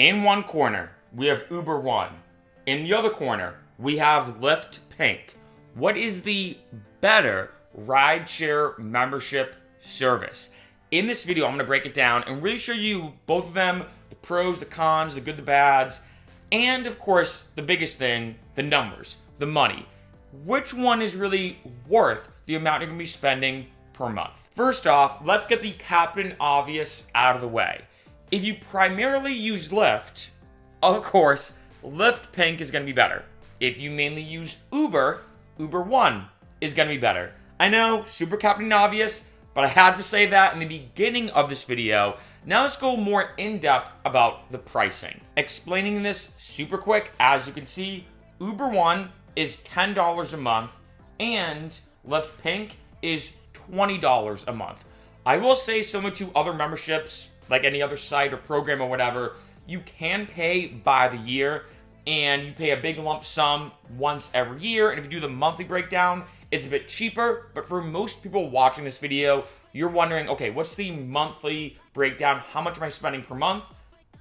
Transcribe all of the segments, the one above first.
In one corner, we have Uber One. In the other corner, we have Lyft Pink. What is the better rideshare membership service? In this video, I'm going to break it down and really show you both of them, the pros, the cons, the good, the bads, and of course, the biggest thing, the numbers, the money. Which one is really worth the amount you're going to be spending per month? First off, let's get the Captain Obvious out of the way. If you primarily use Lyft, of course, Lyft Pink is going to be better. If you mainly use Uber, Uber One is going to be better. I know, super Captain Obvious, but I had to say that in the beginning of this video. Now let's go more in-depth about the pricing. Explaining this super quick, as you can see, Uber One is $10 a month, and Lyft Pink is $20 a month. I will say, similar to other memberships, like any other site or program or whatever, you can pay by the year, and you pay a big lump sum once every year, and if you do the monthly breakdown, it's a bit cheaper. But for most people watching this video, you're wondering, okay, what's the monthly breakdown? How much am I spending per month?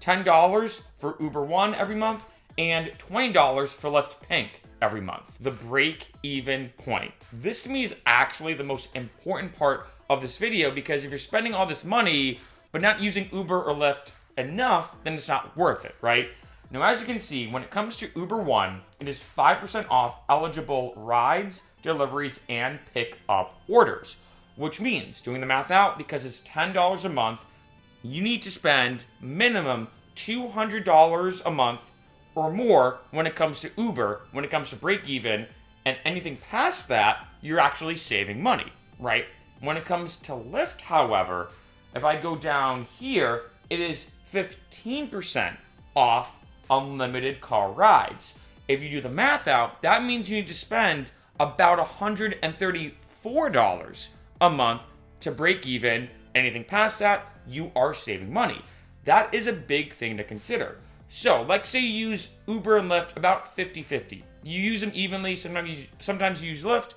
$10 for Uber One every month, and $20 for Lyft Pink every month. The break-even point. This to me is actually the most important part of this video, because if you're spending all this money but not using Uber or Lyft enough, then it's not worth it, right? Now, as you can see, when it comes to Uber One, it is 5% off eligible rides, deliveries, and pick-up orders, which means, doing the math out, because it's $10 a month, you need to spend minimum $200 a month or more when it comes to Uber, when it comes to break-even, and anything past that, you're actually saving money, right? When it comes to Lyft, however, if I go down here, it is 15% off unlimited car rides. If you do the math out, that means you need to spend about $134 a month to break even. Anything past that, you are saving money. That is a big thing to consider. So, like say you use Uber and Lyft about 50-50. You use them evenly, sometimes you use Lyft,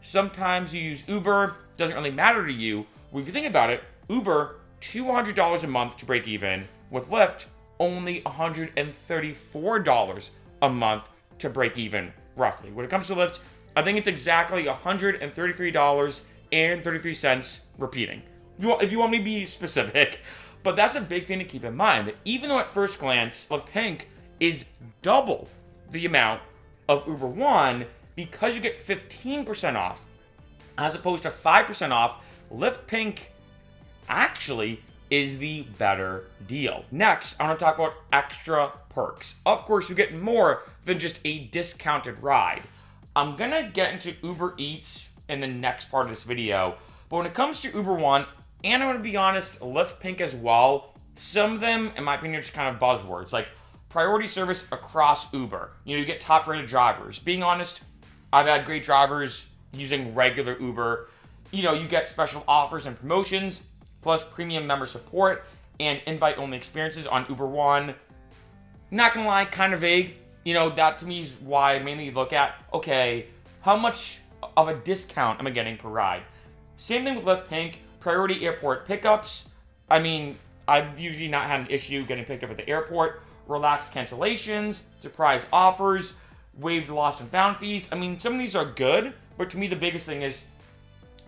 sometimes you use Uber, doesn't really matter to you. Well, if you think about it, Uber, $200 a month to break even. With Lyft, only $134 a month to break even, roughly. When it comes to Lyft, I think it's exactly $133.33 repeating. If you want me to be specific. But that's a big thing to keep in mind, that even though at first glance, Lyft Pink is double the amount of Uber One, because you get 15% off, as opposed to 5% off, Lyft Pink actually is the better deal. Next, I want to talk about extra perks. Of course, you get more than just a discounted ride. I'm gonna get into Uber Eats in the next part of this video, but when it comes to Uber One, and I'm going to be honest, Lyft Pink as well, some of them, in my opinion, are just kind of buzzwords, like priority service across Uber. You get top-rated drivers. Being honest, I've had great drivers using regular Uber. You get special offers and promotions, plus premium member support, and invite-only experiences on Uber One. Not going to lie, kind of vague. That to me is why I mainly look at, okay, how much of a discount am I getting per ride? Same thing with Lyft Pink. Priority airport pickups. I mean, I've usually not had an issue getting picked up at the airport. Relaxed cancellations, surprise offers, waived lost and found fees. I mean, some of these are good, but to me the biggest thing is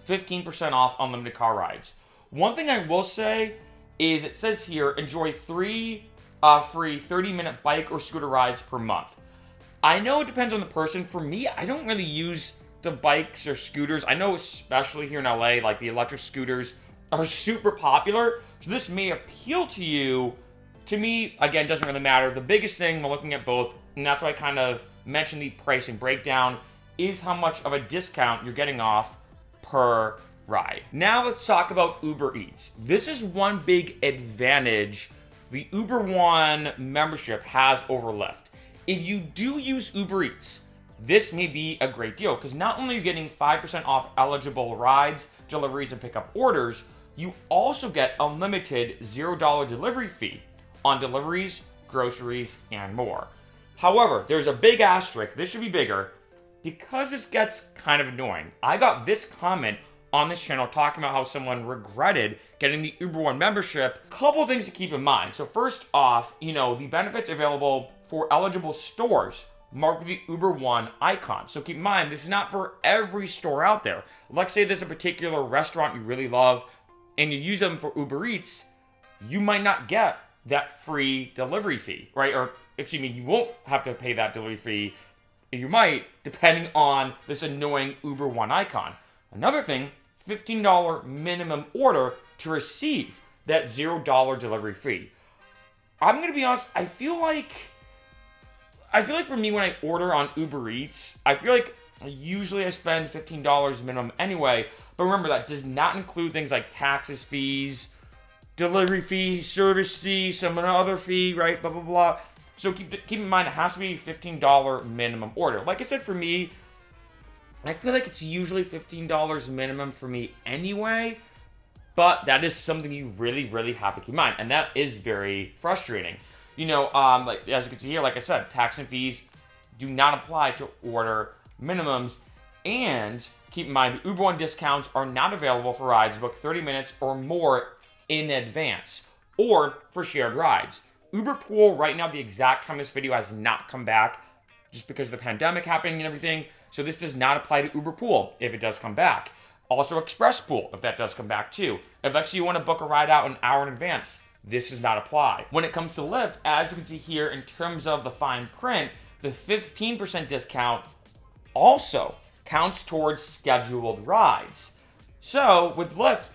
15% off unlimited car rides. One thing I will say is it says here, enjoy 3 free 30-minute bike or scooter rides per month. I know it depends on the person. For me, I don't really use the bikes or scooters. I know especially here in LA, like the electric scooters are super popular. So this may appeal to you. To me, again, doesn't really matter. The biggest thing we're looking at both, and that's why I kind of mentioned the pricing breakdown, is how much of a discount you're getting off per ride. Now let's talk about Uber Eats. This is one big advantage the Uber One membership has over Lyft. If you do use Uber Eats, this may be a great deal, because not only are you getting 5% off eligible rides, deliveries, and pickup orders, you also get unlimited $0 delivery fee on deliveries, groceries, and more. However, there's a big asterisk. This should be bigger, because this gets kind of annoying. I got this comment on this channel talking about how someone regretted getting the Uber One membership. Couple things to keep in mind. So first off, the benefits available for eligible stores marked with the Uber One icon. So keep in mind, this is not for every store out there. Let's say there's a particular restaurant you really love and you use them for Uber Eats, you might not get that free delivery fee, right? Or excuse me, you won't have to pay that delivery fee. You might, depending on this annoying Uber One icon. Another thing, $15 minimum order to receive that $0 delivery fee. I'm gonna be honest, I feel like for me when I order on Uber Eats, I feel like usually I spend $15 minimum anyway, but remember that does not include things like taxes, fees, delivery fee, service fee, some other fee, right? Blah, blah, blah. So keep in mind, it has to be $15 minimum order. Like I said, for me, I feel like it's usually $15 minimum for me anyway, but that is something you really, really have to keep in mind, and that is very frustrating. Like as you can see here, like I said, tax and fees do not apply to order minimums, and keep in mind, Uber One discounts are not available for rides booked 30 minutes or more in advance, or for shared rides. Uber Pool, right now, the exact time this video has not come back, just because of the pandemic happening and everything, so this does not apply to Uber Pool if it does come back. Also Express Pool, if that does come back too. If actually you want to book a ride out an hour in advance, this does not apply. When it comes to Lyft, as you can see here, in terms of the fine print, the 15% discount also counts towards scheduled rides. So with Lyft,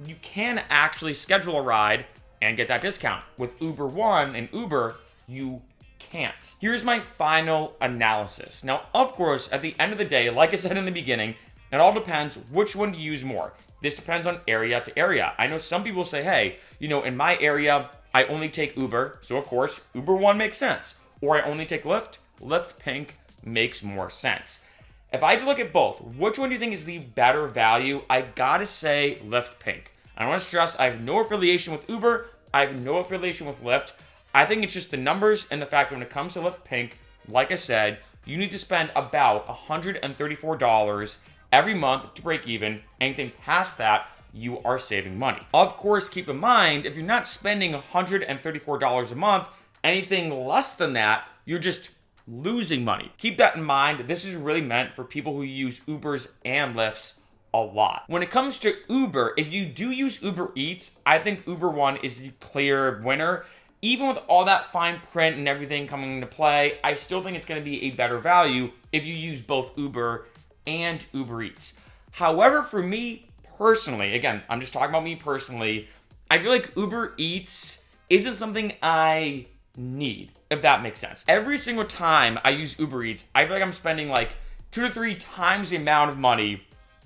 you can actually schedule a ride and get that discount. With Uber One and Uber, you can't. Here's my final analysis. Now, of course, at the end of the day, like I said in the beginning, it all depends which one to use more. This depends on area to area. I know some people say, hey, in my area, I only take Uber, so of course, Uber One makes sense. Or I only take Lyft, Lyft Pink makes more sense. If I had to look at both, which one do you think is the better value? I gotta say Lyft Pink. I want to stress, I have no affiliation with Uber, I have no affiliation with Lyft. I think it's just the numbers and the fact that when it comes to Lyft Pink, like I said, you need to spend about $134 every month to break even. Anything past that, you are saving money. Of course, keep in mind, if you're not spending $134 a month, anything less than that, you're just losing money. Keep that in mind. This is really meant for people who use Ubers and Lyfts a lot. When it comes to Uber, if you do use Uber Eats, I think Uber One is the clear winner. Even with all that fine print and everything coming into play, I still think it's going to be a better value if you use both Uber and Uber Eats. However, for me personally, again, I'm just talking about me personally, I feel like Uber Eats isn't something I need, if that makes sense. Every single time I use Uber Eats, I feel like I'm spending like 2 to 3 times the amount of money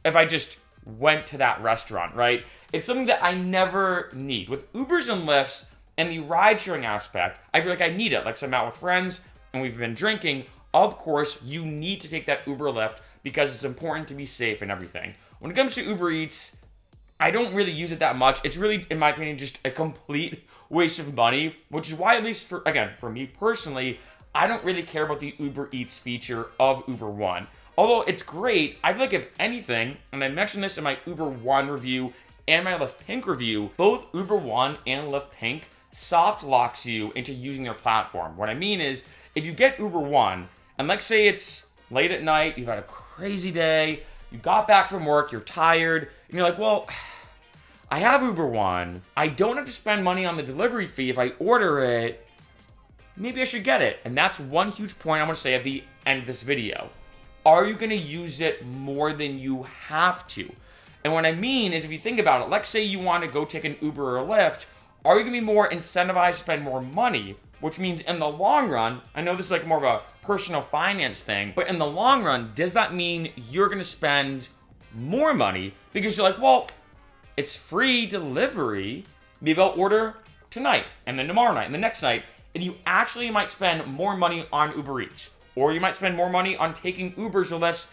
if I just went to that restaurant, right? It's something that I never need. With Ubers and Lyfts and the ride-sharing aspect, I feel like I need it. Like, so I'm out with friends and we've been drinking. Of course, you need to take that Uber or Lyft because it's important to be safe and everything. When it comes to Uber Eats, I don't really use it that much. It's really, in my opinion, just a complete waste of money, which is why, at least for me personally, I don't really care about the Uber Eats feature of Uber One. Although it's great, I feel like if anything, and I mentioned this in my Uber One review and my Lyft Pink review, both Uber One and Lyft Pink soft locks you into using their platform. What I mean is, if you get Uber One, and let's say it's late at night, you've had a crazy day, you got back from work, you're tired, and you're like, well, I have Uber One, I don't have to spend money on the delivery fee if I order it, maybe I should get it. And that's one huge point I want to say at the end of this video. Are you going to use it more than you have to? And what I mean is, if you think about it, let's say you want to go take an Uber or a Lyft, are you going to be more incentivized to spend more money? Which means in the long run, I know this is like more of a personal finance thing, but in the long run, does that mean you're going to spend more money? Because you're like, well, it's free delivery, maybe I'll order tonight, and then tomorrow night, and the next night, and you actually might spend more money on Uber Eats. Or you might spend more money on taking Ubers or Lyfts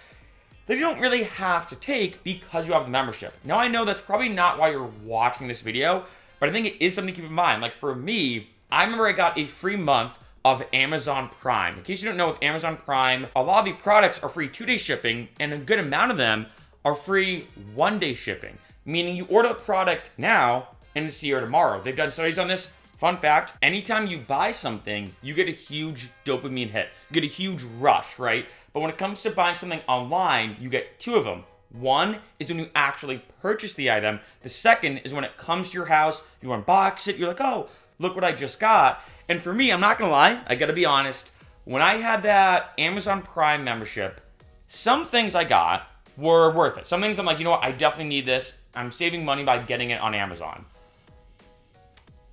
that you don't really have to take because you have the membership. Now, I know that's probably not why you're watching this video, but I think it is something to keep in mind. Like for me, I remember I got a free month of Amazon Prime. In case you don't know, with Amazon Prime, a lot of the products are free 2-day shipping, and a good amount of them are free one-day shipping, meaning you order the product now and it's here tomorrow. They've done studies on this. Fun fact, anytime you buy something, you get a huge dopamine hit. You get a huge rush, right? But when it comes to buying something online, you get two of them. One is when you actually purchase the item. The second is when it comes to your house, you unbox it, you're like, oh, look what I just got. And for me, I'm not gonna lie, I gotta be honest, when I had that Amazon Prime membership, some things I got were worth it. Some things I'm like, you know what, I definitely need this. I'm saving money by getting it on Amazon.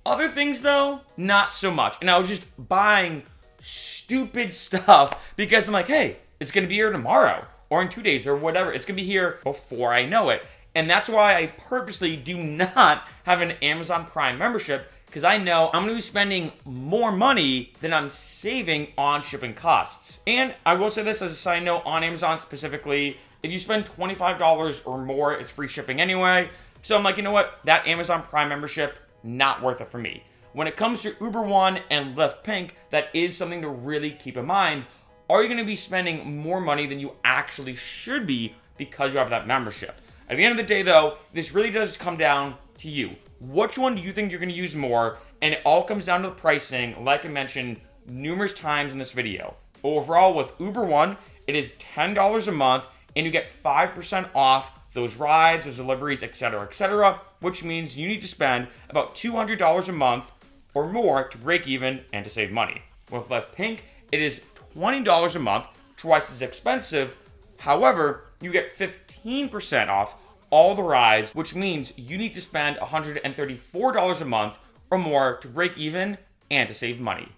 Other things though, not so much. And I was just buying stupid stuff because I'm like, hey, it's gonna be here tomorrow or in 2 days or whatever. It's gonna be here before I know it. And that's why I purposely do not have an Amazon Prime membership, because I know I'm gonna be spending more money than I'm saving on shipping costs. And I will say this as a side note on Amazon specifically, if you spend $25 or more, it's free shipping anyway. So I'm like, you know what? That Amazon Prime membership, not worth it for me. When it comes to Uber One and Lyft Pink, that is something to really keep in mind. Are you going to be spending more money than you actually should be because you have that membership? At the end of the day, though, this really does come down to you. Which one do you think you're going to use more? And it all comes down to the pricing, like I mentioned numerous times in this video. Overall, with Uber One, it is $10 a month, and you get 5% off those rides, those deliveries, etc., which means you need to spend about $200 a month or more to break even and to save money. With Lyft Pink, it is $20 a month, twice as expensive. However, you get 15% off all the rides, which means you need to spend $134 a month or more to break even and to save money.